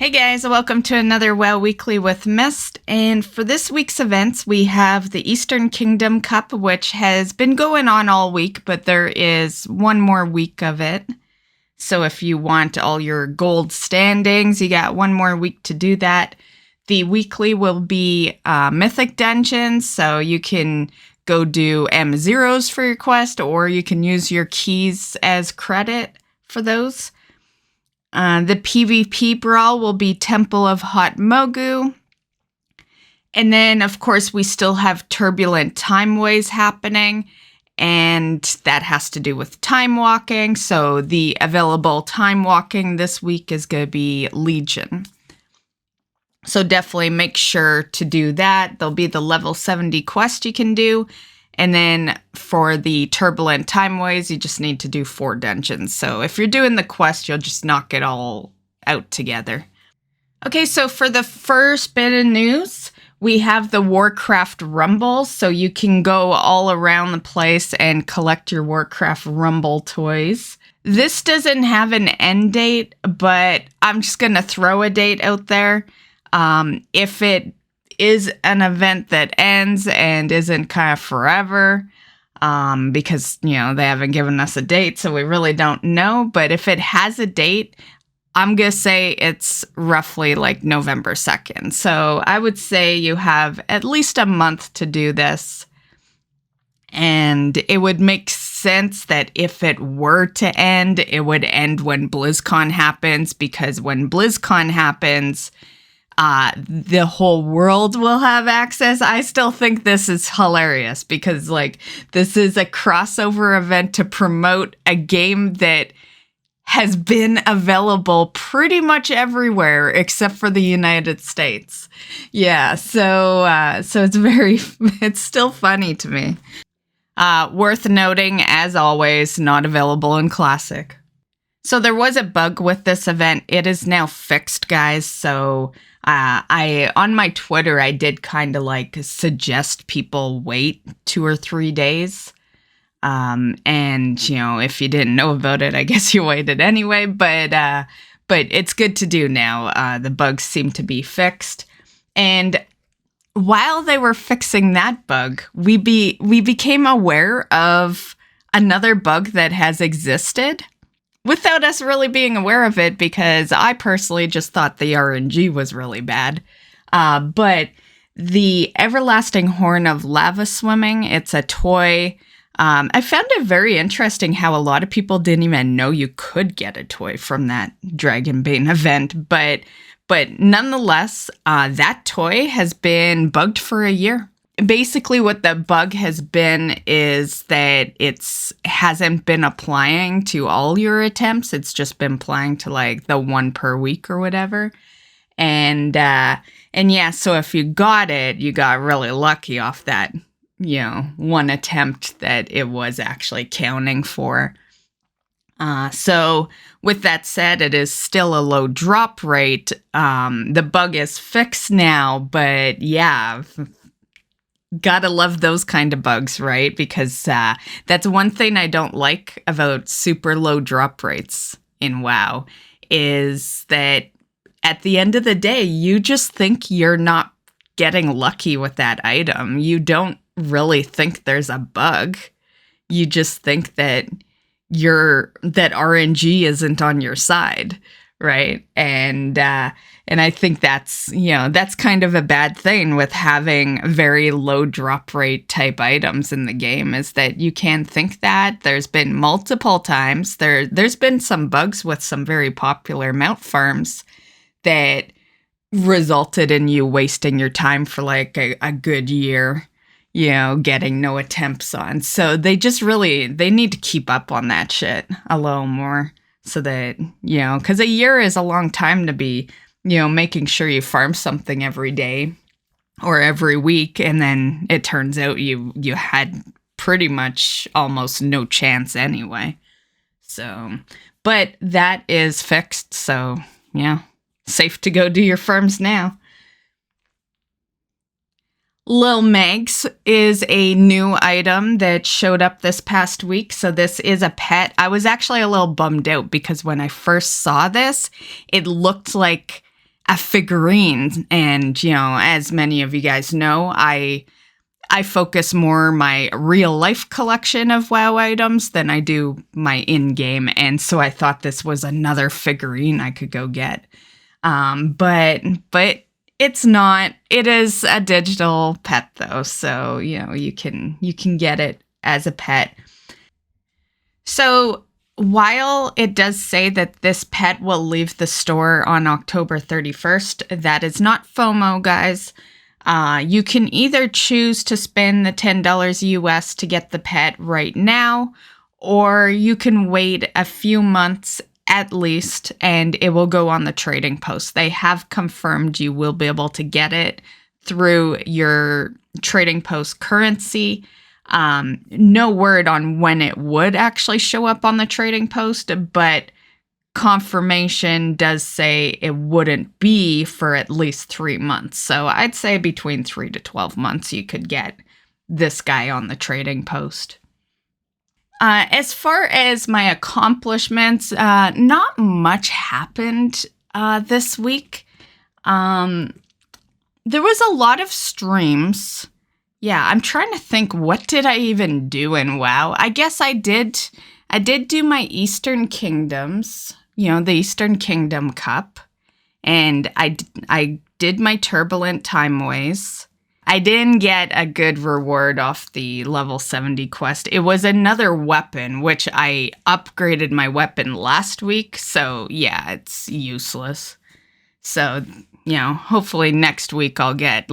Hey guys, welcome to another WoW Weekly with Myst, and for this week's events we have the Eastern Kingdom Cup, which has been going on all week, but there is one more week of it. So if you want all your gold standings, you got one more week to do that. The weekly will be Mythic Dungeons, so you can go do M0s for your quest, or you can use your keys as credit for those. The PvP brawl will be Temple of Hotmogu. And then, of course, we still have Turbulent Timeways happening, and that has to do with time walking. So the available time walking this week is going to be Legion. So definitely make sure to do that. There'll be the level 70 quest you can do. And then for the Turbulent Timeways, you just need to do 4 dungeons. So if you're doing the quest, you'll just knock it all out together. Okay, so for the first bit of news, we have the Warcraft Rumble. So you can go all around the place and collect your Warcraft Rumble toys. This doesn't have an end date, but I'm just going to throw a date out there. If it is an event that ends and isn't kind of forever, because, you know, they haven't given us a date, so we really don't know. But if it has a date, I'm going to say it's roughly like November 2nd. So I would say you have at least a month to do this. And it would make sense that if it were to end, it would end when BlizzCon happens, because when BlizzCon happens, the whole world will have access. I still think this is hilarious because, like, this is a crossover event to promote a game that has been available pretty much everywhere except for the United States. Yeah, so it's still funny to me. Worth noting, as always, not available in Classic. So there was a bug with this event. It is now fixed, guys. So on my Twitter, I did kind of like suggest people wait 2 or 3 days. And, you know, if you didn't know about it, I guess you waited anyway. But it's good to do now. The bugs seem to be fixed. And while they were fixing that bug, we became aware of another bug that has existed without us really being aware of it, because I personally just thought the RNG was really bad. But the Everlasting Horn of Lava Swimming, it's a toy. I found it very interesting how a lot of people didn't even know you could get a toy from that Dragonbane event. But nonetheless, that toy has been bugged for a year. Basically, what the bug has been is that it's hasn't been applying to all your attempts. It's just been applying to like the 1 per week or whatever. And yeah, so if you got it, you got really lucky off that, you know, 1 attempt that it was actually counting for. So with that said, it is still a low drop rate. The bug is fixed now, but yeah, gotta love those kind of bugs, right? Because that's one thing I don't like about super low drop rates in WoW, is that at the end of the day, you just think you're not getting lucky with that item. You don't really think there's a bug. You just think that that RNG isn't on your side, right? And I think that's, you know, that's kind of a bad thing with having very low drop rate type items in the game, is that you can think that. There's been multiple times, there's been some bugs with some very popular mount farms that resulted in you wasting your time for like a good year, you know, getting no attempts on. So they need to keep up on that shit a little more, so that, you know, because a year is a long time to be, you know, making sure you farm something every day or every week, and then it turns out you had pretty much almost no chance anyway. So, but that is fixed, so yeah, safe to go do your farms now. Lil Maggz is a new item that showed up this past week. So this is a pet. I was actually a little bummed out because when I first saw this, it looked like a figurine. And, as many of you guys know, I focus more my real life collection of WoW items than I do my in-game. And so I thought this was another figurine I could go get. But it's not. It is a digital pet though. So, you can get it as a pet. So while it does say that this pet will leave the store on October 31st, that is not FOMO, guys. You can either choose to spend the $10 US to get the pet right now, or you can wait a few months at least, and it will go on the trading post. They have confirmed you will be able to get it through your trading post currency. No word on when it would actually show up on the trading post, but confirmation does say it wouldn't be for at least 3 months. So I'd say between 3 to 12 months you could get this guy on the trading post. As far as my accomplishments, not much happened this week. There was a lot of streams. Yeah, I'm trying to think, what did I even do in WoW? I guess I did do my Eastern Kingdoms, the Eastern Kingdom Cup, and I did my Turbulent Timeways. I didn't get a good reward off the level 70 quest. It was another weapon, which I upgraded my weapon last week, so yeah, it's useless. So, hopefully next week I'll get,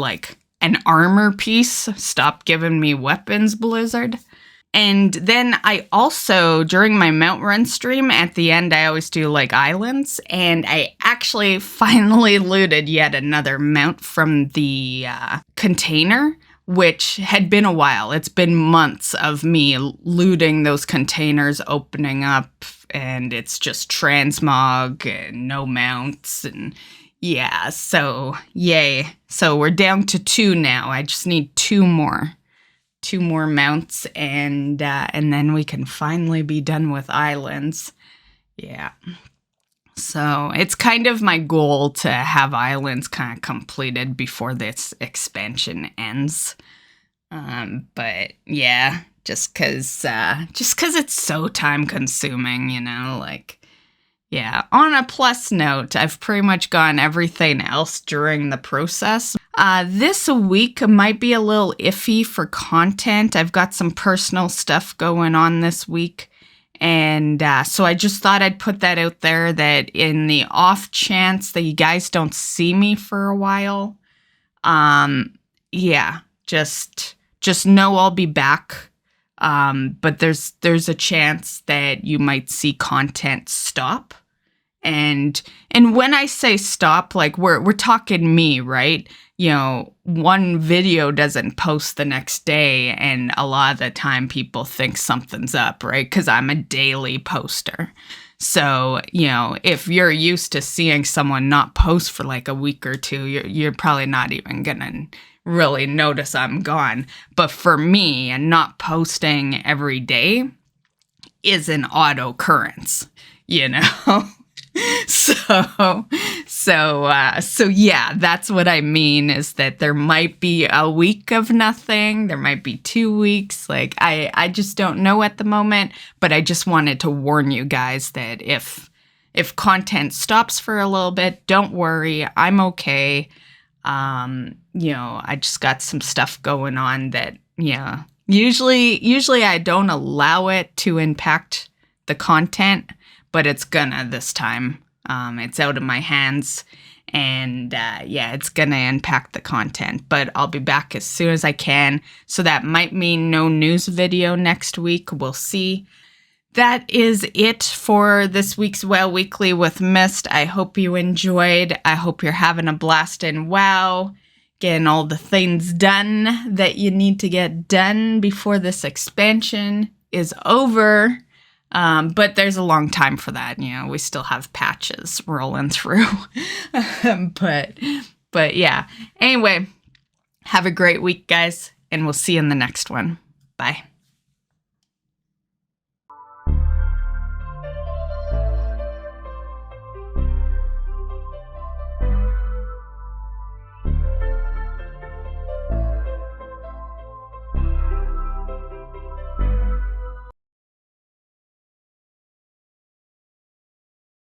an armor piece. Stop giving me weapons, Blizzard. And then I also, during my mount run stream, at the end, I always do islands. And I actually finally looted yet another mount from the container, which had been a while. It's been months of me looting those containers, opening up, and it's just transmog and no mounts. And yeah, so yay. So we're down to 2 now. I just need 2 more. 2 more mounts, and then we can finally be done with islands. Yeah. So it's kind of my goal to have islands kind of completed before this expansion ends. But yeah, just cause it's so time consuming, yeah. On a plus note, I've pretty much gotten everything else during the process. This week might be a little iffy for content. I've got some personal stuff going on this week. And so I just thought I'd put that out there, that in the off chance that you guys don't see me for a while, yeah, just know I'll be back. But there's a chance that you might see content stop. And when I say stop, we're talking me, right? One video doesn't post the next day, and a lot of the time people think something's up, right? Because I'm a daily poster. So, if you're used to seeing someone not post for a week or 2, you're probably not even gonna really notice I'm gone. But for me, and not posting every day is an auto occurrence, So yeah, that's what I mean, is that there might be a week of nothing. There might be 2 weeks. I just don't know at the moment, but I just wanted to warn you guys that if content stops for a little bit, don't worry. I'm okay. I just got some stuff going on that, usually I don't allow it to impact the content, but it's gonna this time. It's out of my hands, and it's gonna impact the content, but I'll be back as soon as I can. So that might mean no news video next week. We'll see. That is it for this week's WoW Weekly with Myst. I hope you enjoyed. I hope you're having a blast in WoW, getting all the things done that you need to get done before this expansion is over. But there's a long time for that. We still have patches rolling through. But yeah. Anyway, have a great week, guys, and we'll see you in the next one. Bye.